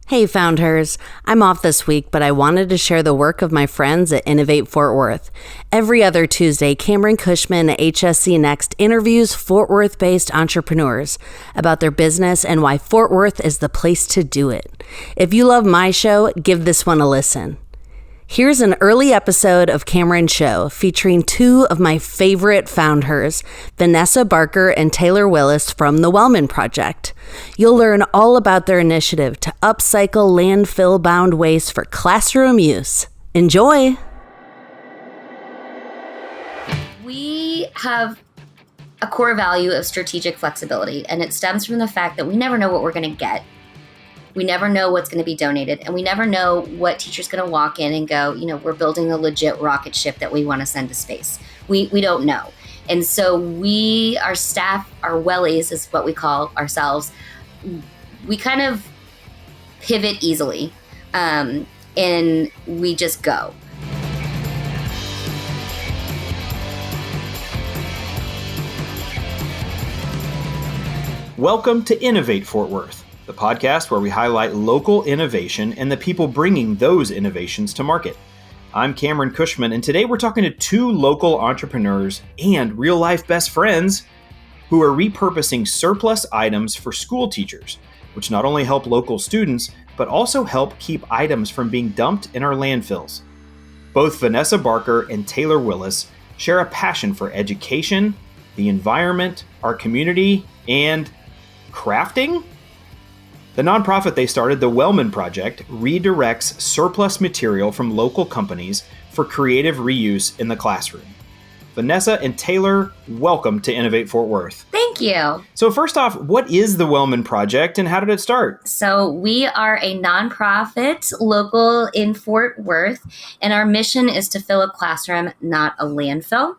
Hey Founders, I'm off this week, but I wanted to share the work of my friends at Innovate Fort Worth. Every other Tuesday, Cameron Cushman at HSC Next interviews Fort Worth-based entrepreneurs about their business and why Fort Worth is the place to do it. If you love my show, give this one a listen. Here's an early episode of Cameron's show featuring two of my favorite founders, Vanessa Barker and Taylor Willis from the Welman Project. You'll learn all about their initiative to upcycle landfill-bound waste for classroom use. Enjoy! We have a core value of strategic flexibility, and it stems from the fact that we never know what we're going to get. We never know what's going to be donated, and we never know what teacher's going to walk in and go, we're building a legit rocket ship that we want to send to space. We don't know. And so our staff, our Wellies is what we call ourselves, we kind of pivot easily, and we just go. Welcome to Innovate Fort Worth, the podcast where we highlight local innovation and the people bringing those innovations to market. I'm Cameron Cushman, and today we're talking to two local entrepreneurs and real-life best friends who are repurposing surplus items for school teachers, which not only help local students, but also help keep items from being dumped in our landfills. Both Vanessa Barker and Taylor Willis share a passion for education, the environment, our community, and crafting? The nonprofit they started, the Welman Project, redirects surplus material from local companies for creative reuse in the classroom. Vanessa and Taylor, welcome to Innovate Fort Worth. Thank you. So first off, what is the Welman Project and how did it start? So we are a nonprofit local in Fort Worth, and our mission is to fill a classroom, not a landfill.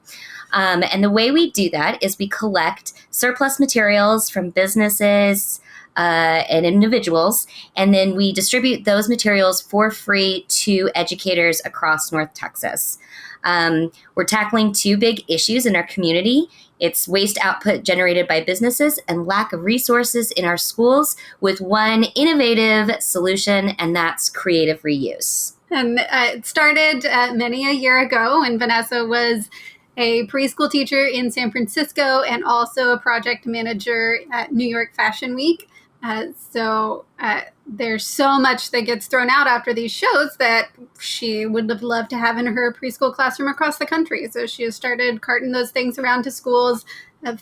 And the way we do that is we collect surplus materials from businesses, and individuals, and then we distribute those materials for free to educators across North Texas. We're tackling two big issues in our community. It's waste output generated by businesses and lack of resources in our schools with one innovative solution, and that's creative reuse. And it started many a year ago when Vanessa was a preschool teacher in San Francisco and also a project manager at New York Fashion Week. So there's so much that gets thrown out after these shows that she would have loved to have in her preschool classroom across the country. So she has started carting those things around to schools,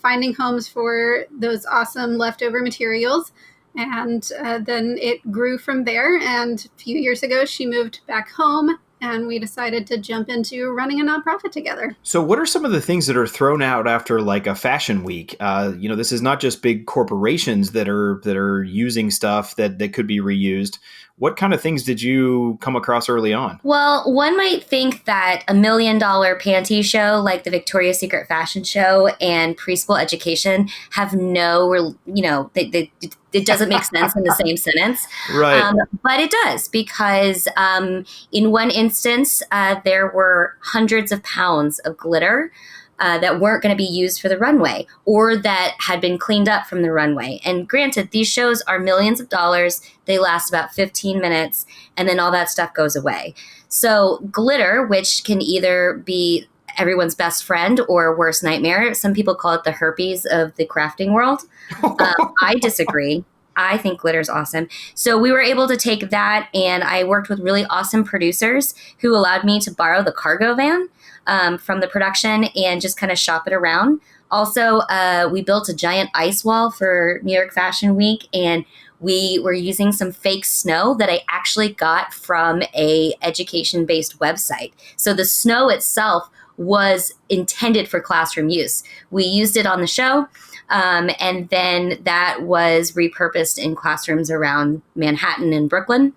finding homes for those awesome leftover materials. And then it grew from there. And a few years ago, she moved back home. And we decided to jump into running a nonprofit together. So what are some of the things that are thrown out after like a fashion week? This is not just big corporations that are using stuff that could be reused. What kind of things did you come across early on? Well, one might think that $1 million panty show like the Victoria's Secret fashion show and preschool education have it doesn't make sense in the same sentence. Right. But it does because in one instance, there were hundreds of pounds of glitter that weren't going to be used for the runway or that had been cleaned up from the runway. And granted, these shows are millions of dollars. They last about 15 minutes and then all that stuff goes away. So glitter, which can either be everyone's best friend or worst nightmare. Some people call it the herpes of the crafting world. I disagree. I think glitter's awesome. So we were able to take that, and I worked with really awesome producers who allowed me to borrow the cargo van from the production and just kind of shop it around. Also, we built a giant ice wall for New York Fashion Week, and we were using some fake snow that I actually got from a education-based website. So the snow itself was intended for classroom use. We used it on the show, and then that was repurposed in classrooms around Manhattan and Brooklyn.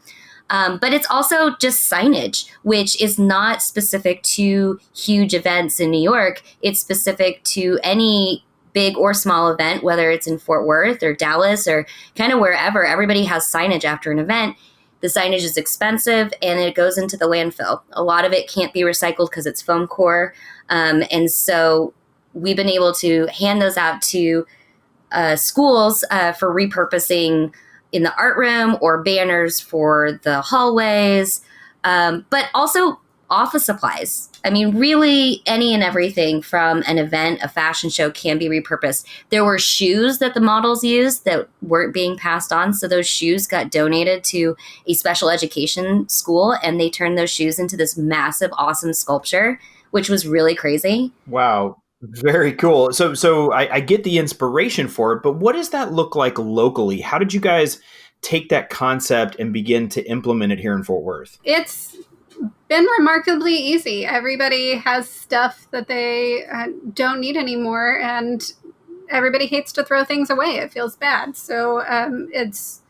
But it's also just signage, which is not specific to huge events in New York. It's specific to any big or small event, whether it's in Fort Worth or Dallas or kind of wherever. Everybody has signage after an event. The signage is expensive and it goes into the landfill. A lot of it can't be recycled because it's foam core. And so we've been able to hand those out to schools for repurposing in the art room or banners for the hallways, but also office supplies. I mean, really any and everything from an event, a fashion show can be repurposed. There were shoes that the models used that weren't being passed on. So those shoes got donated to a special education school, and they turned those shoes into this massive, awesome sculpture, which was really crazy. Wow. Very cool. So I get the inspiration for it, but what does that look like locally? How did you guys take that concept and begin to implement it here in Fort Worth? It's been remarkably easy. Everybody has stuff that they don't need anymore, and everybody hates to throw things away. It feels bad. So it's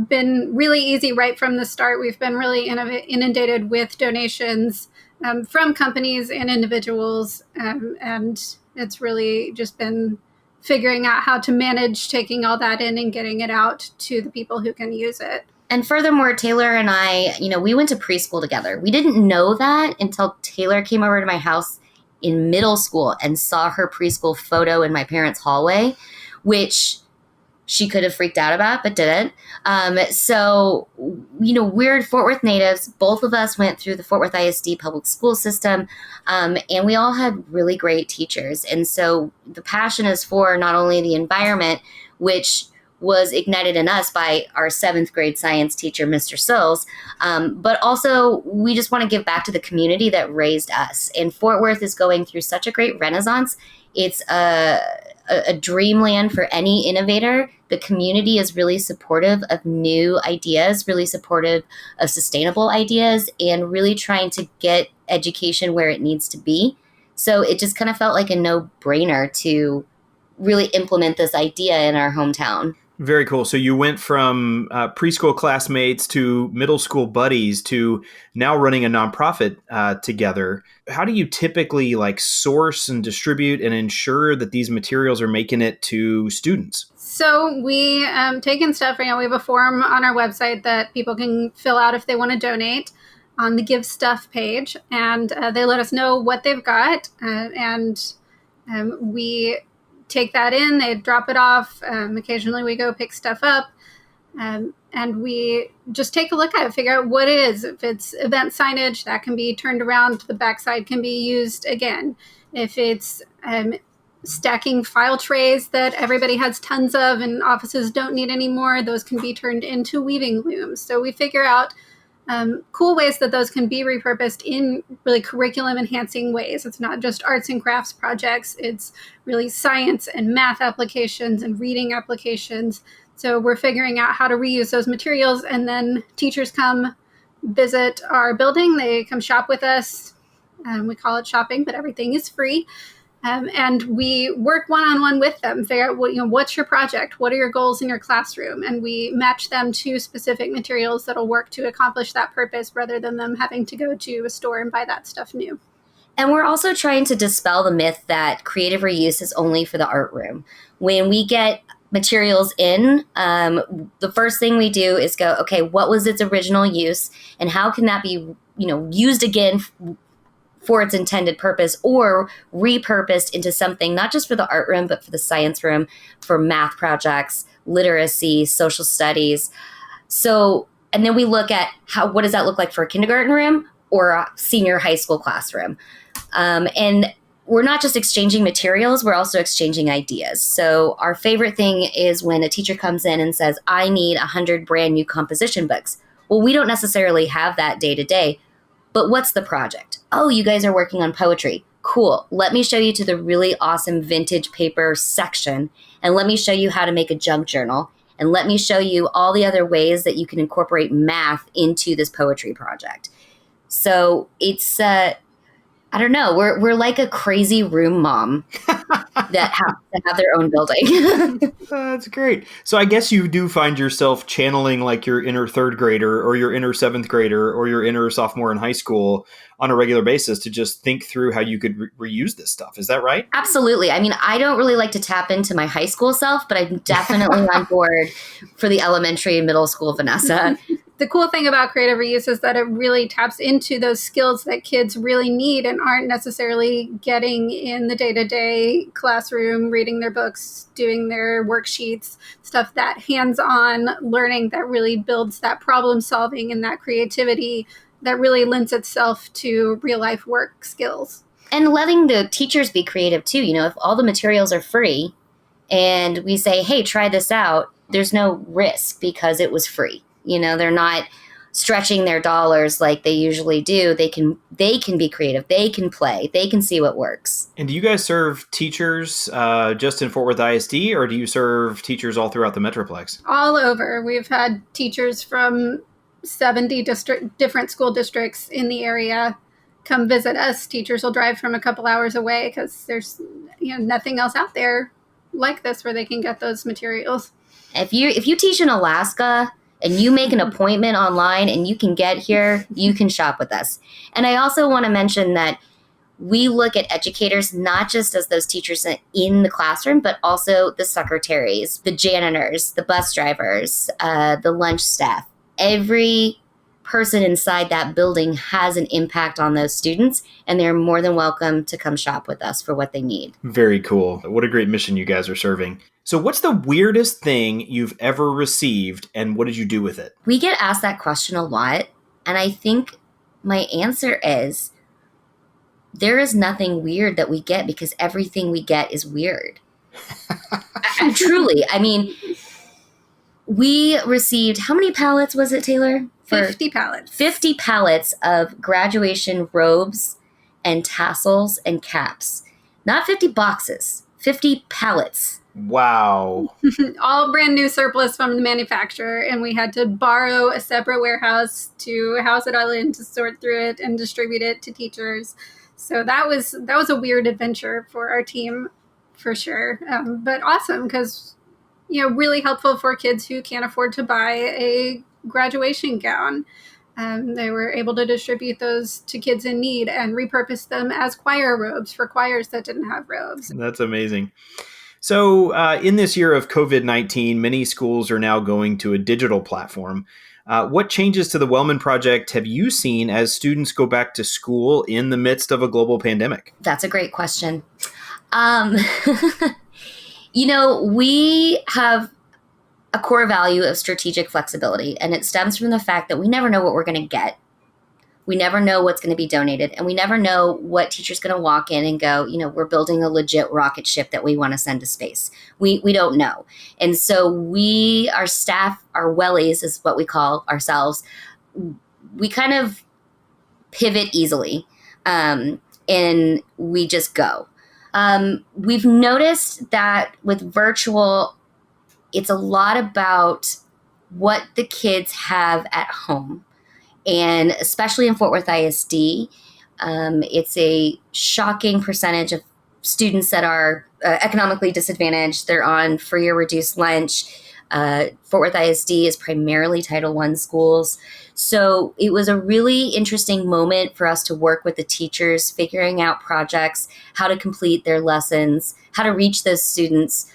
been really easy right from the start. We've been really inundated with donations from companies and individuals, and it's really just been figuring out how to manage taking all that in and getting it out to the people who can use it. And furthermore, Taylor and I, we went to preschool together. We didn't know that until Taylor came over to my house in middle school and saw her preschool photo in my parents' hallway, which she could have freaked out about, but didn't. So, we're Fort Worth natives. Both of us went through the Fort Worth ISD public school system, and we all had really great teachers. And so the passion is for not only the environment, which was ignited in us by our 7th grade science teacher, Mr. Sills. But also we just want to give back to the community that raised us. And Fort Worth is going through such a great renaissance. It's a dreamland for any innovator. The community is really supportive of new ideas, really supportive of sustainable ideas, and really trying to get education where it needs to be. So it just kind of felt like a no-brainer to really implement this idea in our hometown. Very cool. So you went from preschool classmates to middle school buddies to now running a nonprofit together. How do you typically source and distribute and ensure that these materials are making it to students? So we take in stuff. We have a form on our website that people can fill out if they want to donate on the Give Stuff page, and they let us know what they've got, and we take that in, they drop it off. Occasionally we go pick stuff up, and we just take a look at it, figure out what it is. If it's event signage, that can be turned around. The backside can be used again. If it's stacking file trays that everybody has tons of and offices don't need anymore, those can be turned into weaving looms. So we figure out cool ways that those can be repurposed in really curriculum enhancing ways. It's not just arts and crafts projects, it's really science and math applications and reading applications. So we're figuring out how to reuse those materials, and then teachers come visit our building. They come shop with us. We call it shopping, but everything is free. And we work one-on-one with them, figure out what's your project, what are your goals in your classroom, and we match them to specific materials that'll work to accomplish that purpose rather than them having to go to a store and buy that stuff new. And we're also trying to dispel the myth that creative reuse is only for the art room. When we get materials in, the first thing we do is go, okay, what was its original use, and how can that be used again for its intended purpose, or repurposed into something not just for the art room, but for the science room, for math projects, literacy, social studies. So, and then we look at what does that look like for a kindergarten room or a senior high school classroom? And we're not just exchanging materials, we're also exchanging ideas. So our favorite thing is when a teacher comes in and says, I need 100 brand new composition books. Well, we don't necessarily have that day to day, but what's the project? Oh, you guys are working on poetry. Cool. Let me show you to the really awesome vintage paper section, and let me show you how to make a junk journal, and let me show you all the other ways that you can incorporate math into this poetry project. So it's, I don't know, we're like a crazy room mom that have their own building. That's great. So I guess you do find yourself channeling your inner 3rd grader or your inner 7th grader or your inner sophomore in high school on a regular basis to just think through how you could reuse this stuff. Is that right? Absolutely. I mean, I don't really like to tap into my high school self, but I'm definitely on board for the elementary and middle school Vanessa. the cool thing about creative reuse is that it really taps into those skills that kids really need and aren't necessarily getting in the day-to-day classroom, reading their books, doing their worksheets, stuff, that hands-on learning that really builds that problem solving and that creativity that really lends itself to real-life work skills. And letting the teachers be creative too. If all the materials are free and we say, hey, try this out, there's no risk because it was free. They're not stretching their dollars like they usually do. They can be creative. They can play. They can see what works. And do you guys serve teachers just in Fort Worth ISD, or do you serve teachers all throughout the Metroplex? All over. We've had teachers from 70 different school districts in the area come visit us. Teachers will drive from a couple hours away because there's nothing else out there like this where they can get those materials. If you teach in Alaska and you make an appointment online and you can get here, you can shop with us. And I also want to mention that we look at educators not just as those teachers in the classroom, but also the secretaries, the janitors, the bus drivers, the lunch staff. Every person inside that building has an impact on those students, and they're more than welcome to come shop with us for what they need. Very cool. What a great mission you guys are serving. So what's the weirdest thing you've ever received, and what did you do with it? We get asked that question a lot, and I think my answer is there is nothing weird that we get because everything we get is weird. Truly. I mean, we received, how many pallets was it, Taylor? 50 pallets. 50 pallets of graduation robes and tassels and caps. Not 50 boxes, 50 pallets. Wow. All brand new surplus from the manufacturer, and we had to borrow a separate warehouse to house it all in, to sort through it and distribute it to teachers. So that was a weird adventure for our team, for sure. But awesome, because really helpful for kids who can't afford to buy a graduation gown. They were able to distribute those to kids in need and repurpose them as choir robes for choirs that didn't have robes. That's amazing. So in this year of COVID-19, many schools are now going to a digital platform. What changes to the Welman Project have you seen as students go back to school in the midst of a global pandemic? That's a great question. We have a core value of strategic flexibility, and it stems from the fact that we never know what we're going to get. We never know what's going to be donated, and we never know what teacher's going to walk in and go, we're building a legit rocket ship that we want to send to space. We don't know. And so our staff, our Wellies is what we call ourselves, we kind of pivot easily, and we just go. We've noticed that with virtual, it's a lot about what the kids have at home. And especially in Fort Worth ISD, it's a shocking percentage of students that are economically disadvantaged. They're on free or reduced lunch. Fort Worth ISD is primarily Title I schools. So it was a really interesting moment for us to work with the teachers, figuring out projects, how to complete their lessons, how to reach those students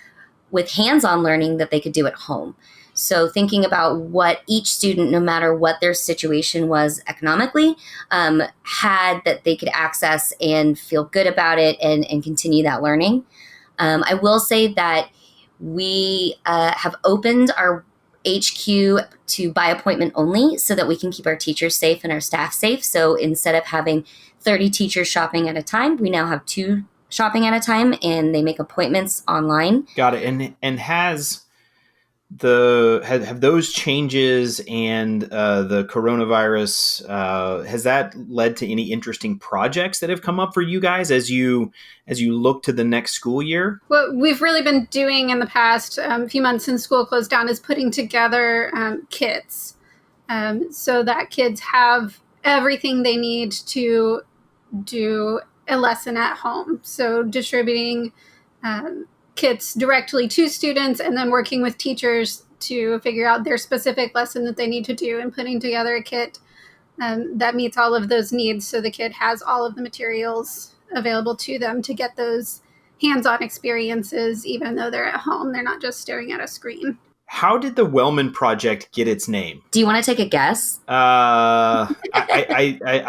with hands-on learning that they could do at home. So thinking about what each student, no matter what their situation was economically, had that they could access and feel good about it and continue that learning. I will say that we have opened our HQ to by appointment only so that we can keep our teachers safe and our staff safe. So instead of having 30 teachers shopping at a time, we now have 2 shopping at a time, and they make appointments online. Got it. And have those changes and the coronavirus, has that led to any interesting projects that have come up for you guys as you look to the next school year? What we've really been doing in the past few months since school closed down is putting together kits so that kids have everything they need to do a lesson at home. So distributing kits directly to students and then working with teachers to figure out their specific lesson that they need to do and putting together a kit that meets all of those needs so the kid has all of the materials available to them to get those hands-on experiences even though they're at home. They're not just staring at a screen. How did the Welman Project get its name? Do you want to take a guess? I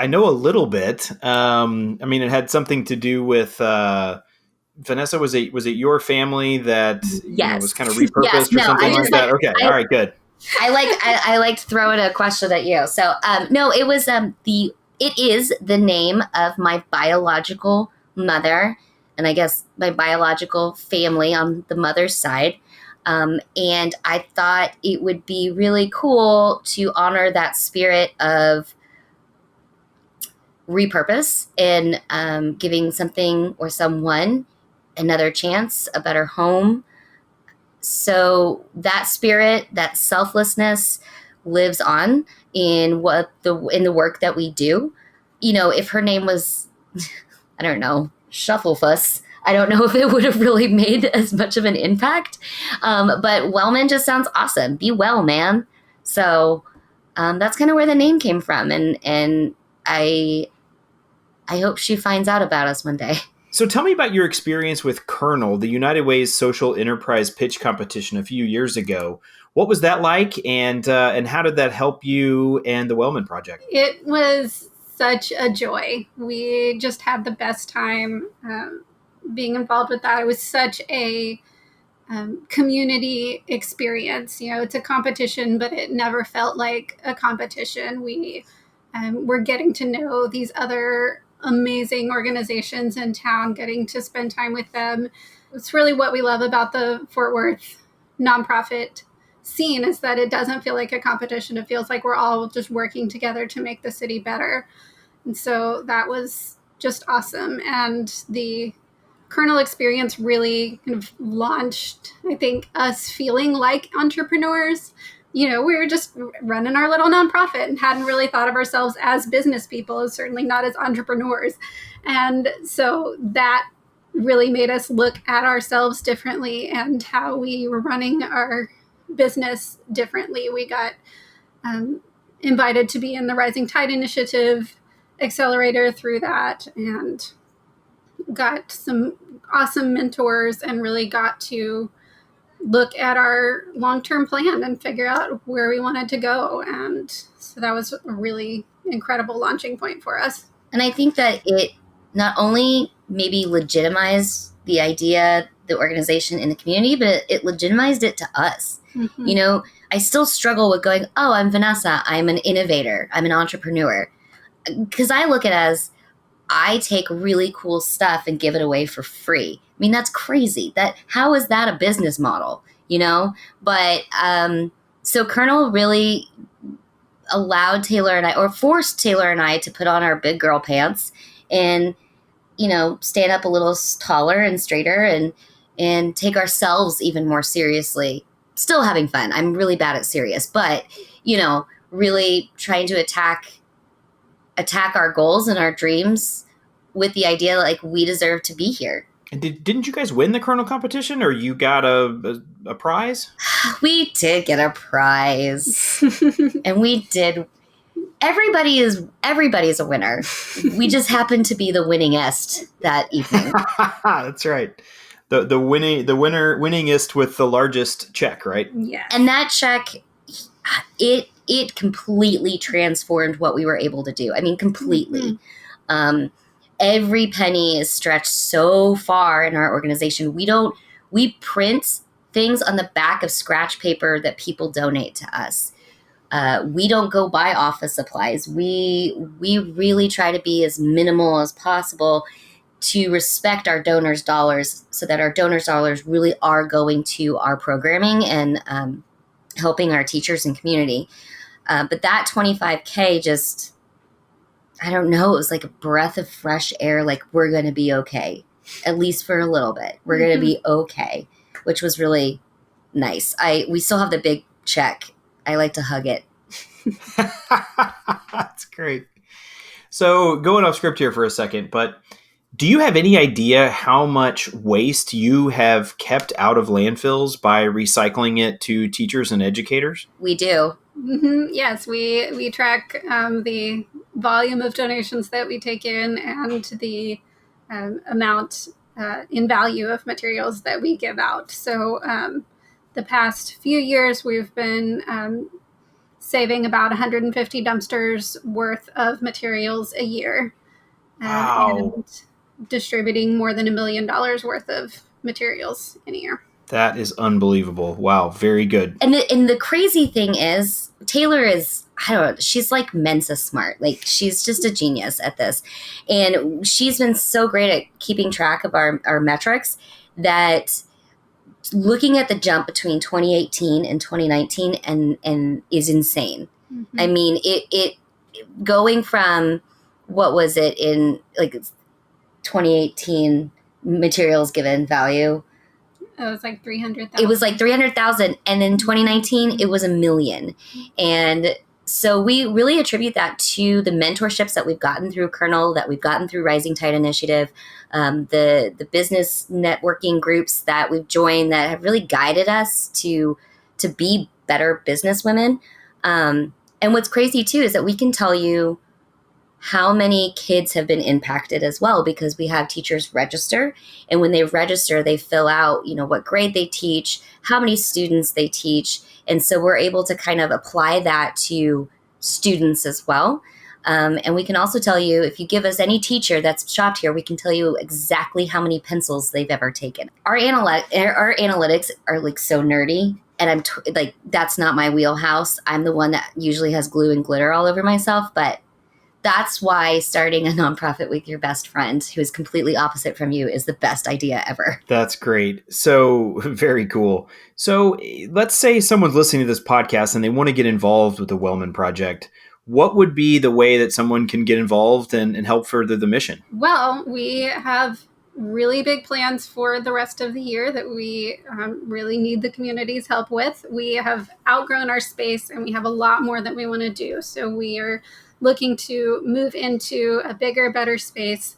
know a little bit. It had something to do with Vanessa. Was it your family that Yes. was kind of repurposed Yes. or No, something like that? Okay, all right, good. I liked throwing a question at you. So no, it was it is the name of my biological mother, and I guess my biological family on the mother's side. And I thought it would be really cool to honor that spirit of repurpose and giving something or someone another chance, a better home. So that spirit, that selflessness lives on in the work that we do. If her name was, I don't know, Shufflefuss, I don't know if it would have really made as much of an impact. But Welman just sounds awesome. Be well, man. So that's kind of where the name came from. And I hope she finds out about us one day. So tell me about your experience with KERNEL, the United Way's social enterprise pitch competition a few years ago. What was that like, and how did that help you and the Welman Project? It was such a joy. We just had the best time being involved with that. It was such a community experience. It's a competition, but it never felt like a competition. We were getting to know these other amazing organizations in town, getting to spend time with them. It's really what we love about the Fort Worth nonprofit scene, is that it doesn't feel like a competition. It feels like we're all just working together to make the city better. And so that was just awesome. And the KERNEL experience really kind of launched, I think, us feeling like entrepreneurs. We were just running our little nonprofit and hadn't really thought of ourselves as business people, certainly not as entrepreneurs. And so that really made us look at ourselves differently and how we were running our business differently. We got invited to be in the Rising Tide Initiative accelerator through that, and got some awesome mentors and really got to look at our long-term plan and figure out where we wanted to go. And so that was a really incredible launching point for us. And I think that it not only maybe legitimized the idea, the organization in the community, but it legitimized it to us. Mm-hmm. I still struggle with going, oh, I'm Vanessa, I'm an innovator, I'm an entrepreneur. Because I look at it as, I take really cool stuff and give it away for free. I mean, that's crazy. How is that a business model, But so KERNEL really allowed Taylor and I, or forced Taylor and I, to put on our big girl pants and, stand up a little taller and straighter and take ourselves even more seriously. Still having fun. I'm really bad at serious, but, really trying to attack our goals and our dreams with the idea like we deserve to be here. And didn't you guys win the KERNEL competition, or you got a prize? We did get a prize. And we did. Everybody's a winner. We just happened to be the winningest that evening. That's right. The winningest with the largest check, right? Yeah. And that check, it completely transformed what we were able to do. I mean, completely. Mm-hmm. Every penny is stretched so far in our organization. We print things on the back of scratch paper that people donate to us. We don't go buy office supplies. We really try to be as minimal as possible to respect our donors' dollars, so that our donors' dollars really are going to our programming and helping our teachers and community. But that $25K just, I don't know, it was like a breath of fresh air. Like, we're going to be okay, at least for a little bit. We're going to be okay, which was really nice. We still have the big check. I like to hug it. That's great. So going off script here for a second, but do you have any idea how much waste you have kept out of landfills by recycling it to teachers and educators? We do. Mm-hmm. Yes, we track the volume of donations that we take in and the amount in value of materials that we give out. So the past few years, we've been saving about 150 dumpsters worth of materials a year. Wow. And distributing more than $1 million worth of materials in a year. That is unbelievable. Wow. Very good. And the crazy thing is, Taylor is, I don't know, she's like Mensa smart. Like, she's just a genius at this. And she's been so great at keeping track of our metrics that looking at the jump between 2018 and 2019 and is insane. Mm-hmm. I mean, it going from, what was it in like 2018 materials given value? It was like 300,000. It was like 300,000. And in 2019, it was $1 million. And so we really attribute that to the mentorships that we've gotten through KERNEL, that we've gotten through Rising Tide Initiative, the business networking groups that we've joined that have really guided us to be better businesswomen. And what's crazy too is that we can tell you how many kids have been impacted as well, because we have teachers register, and when they register, they fill out, what grade they teach, how many students they teach. And so we're able to kind of apply that to students as well. And we can also tell you, if you give us any teacher that's shopped here, we can tell you exactly how many pencils they've ever taken. Our analytics are like so nerdy. And I'm like, that's not my wheelhouse. I'm the one that usually has glue and glitter all over myself, but that's why starting a nonprofit with your best friend, who is completely opposite from you, is the best idea ever. That's great. So very cool. So let's say someone's listening to this podcast and they want to get involved with the Welman Project. What would be the way that someone can get involved and help further the mission? Well, we have really big plans for the rest of the year that we really need the community's help with. We have outgrown our space and we have a lot more that we want to do. So we are looking to move into a bigger, better space,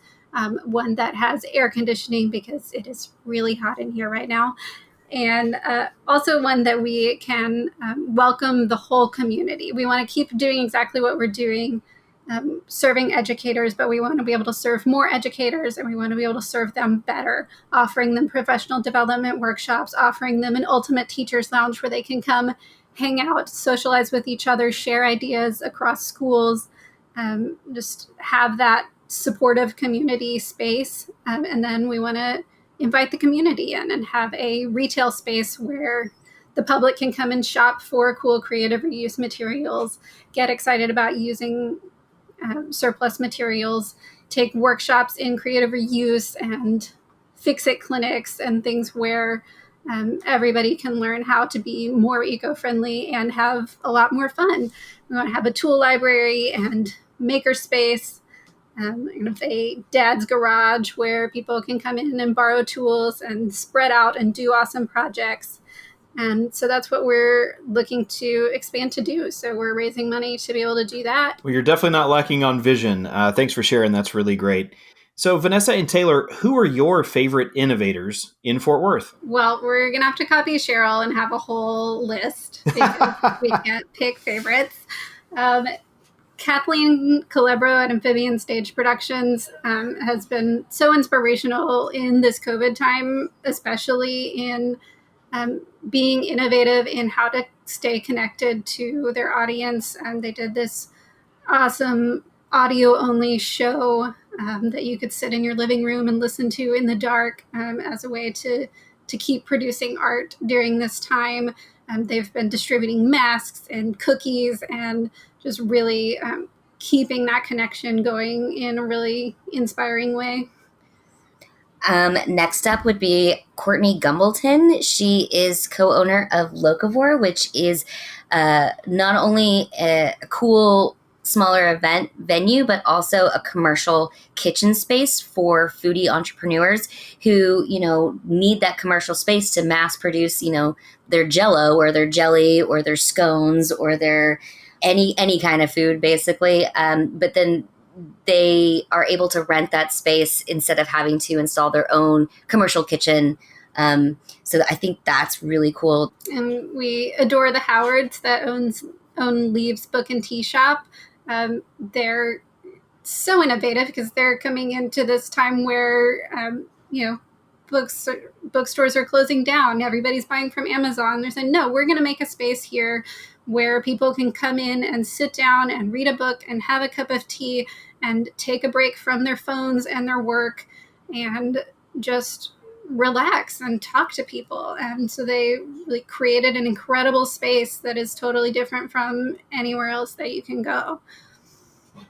one that has air conditioning because it is really hot in here right now. And also one that we can welcome the whole community. We want to keep doing exactly what we're doing, serving educators, but we want to be able to serve more educators, and we want to be able to serve them better, offering them professional development workshops, offering them an ultimate teacher's lounge where they can come hang out, socialize with each other, share ideas across schools, just have that supportive community space. And then we want to invite the community in and have a retail space where the public can come and shop for cool creative reuse materials, get excited about using surplus materials, take workshops in creative reuse and fix-it clinics and things where everybody can learn how to be more eco-friendly and have a lot more fun. We want to have a tool library and maker space, a dad's garage where people can come in and borrow tools and spread out and do awesome projects. And so that's what we're looking to expand to do. So we're raising money to be able to do that. Well, you're definitely not lacking on vision. Thanks for sharing. That's really great. So Vanessa and Taylor, who are your favorite innovators in Fort Worth? Well, we're going to have to copy Cheryl and have a whole list because we can't pick favorites. Kathleen Calabro at Amphibian Stage Productions has been so inspirational in this COVID time, especially in being innovative in how to stay connected to their audience. They did this awesome audio-only show that you could sit in your living room and listen to in the dark as a way to keep producing art during this time. They've been distributing masks and cookies and just really keeping that connection going in a really inspiring way. Next up would be Courtney Gumbleton. She is co-owner of Locavore, which is not only a cool smaller event venue, but also a commercial kitchen space for foodie entrepreneurs who, need that commercial space to mass produce, their Jell-O or their jelly or their scones or their any kind of food, basically. But then they are able to rent that space instead of having to install their own commercial kitchen. So I think that's really cool. And we adore the Howards that own Leaves Book and Tea Shop. They're so innovative because they're coming into this time where, bookstores are closing down. Everybody's buying from Amazon. They're saying, no, we're going to make a space here where people can come in and sit down and read a book and have a cup of tea and take a break from their phones and their work and just relax and talk to people. And so they really created an incredible space that is totally different from anywhere else that you can go.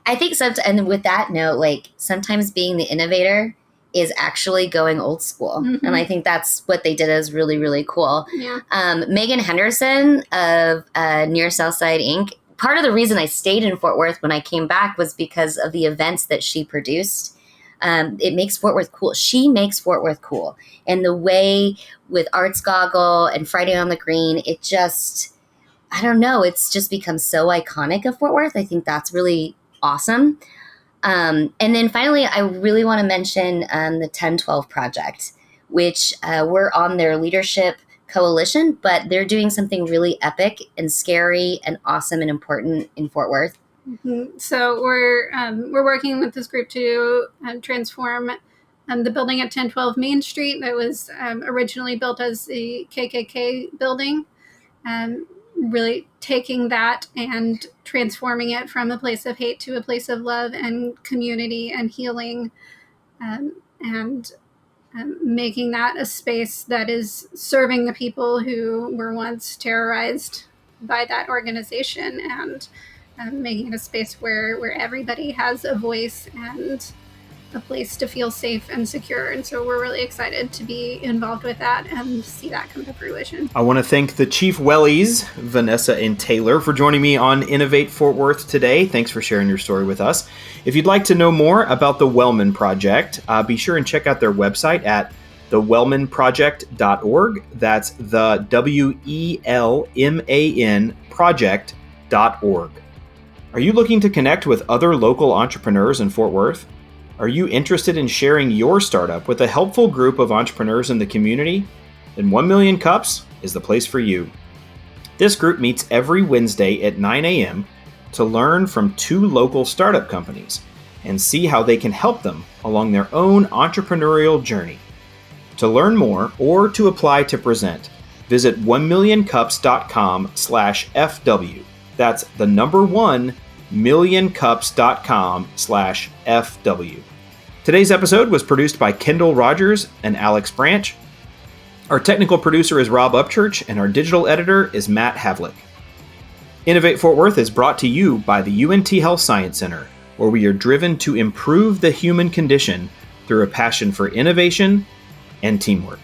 I think and with that note, like sometimes being the innovator is actually going old school. Mm-hmm. And I think that's what they did is really, really cool. Yeah. Megan Henderson of Near Southside Inc., part of the reason I stayed in Fort Worth when I came back was because of the events that she produced. It makes Fort Worth cool. She makes Fort Worth cool. And the way with Arts Goggle and Friday on the Green, it just, I don't know, it's just become so iconic of Fort Worth. I think that's really awesome. And then finally, I really want to mention the 1012 Project, which we're on their leadership coalition, but they're doing something really epic and scary and awesome and important in Fort Worth. Mm-hmm. So we're working with this group to transform the building at 1012 Main Street that was originally built as the KKK building, really taking that and transforming it from a place of hate to a place of love and community and healing, and making that a space that is serving the people who were once terrorized by that organization, and making it a space where everybody has a voice and a place to feel safe and secure. And so we're really excited to be involved with that and see that come to fruition. I want to thank the Chief Wellies, Vanessa and Taylor, for joining me on Innovate Fort Worth today. Thanks for sharing your story with us. If you'd like to know more about the Welman Project, be sure and check out their website at thewelmanproject.org. That's the WELMAN project.org. Are you looking to connect with other local entrepreneurs in Fort Worth? Are you interested in sharing your startup with a helpful group of entrepreneurs in the community? Then 1 Million Cups is the place for you. This group meets every Wednesday at 9 a.m. to learn from 2 local startup companies and see how they can help them along their own entrepreneurial journey. To learn more or to apply to present, visit 1millioncups.com/FW. That's the number 1 millioncups.com/FW. Today's episode was produced by Kendall Rogers and Alex Branch. Our technical producer is Rob Upchurch, and our digital editor is Matt Havlick. Innovate Fort Worth is brought to you by the UNT Health Science Center, where we are driven to improve the human condition through a passion for innovation and teamwork.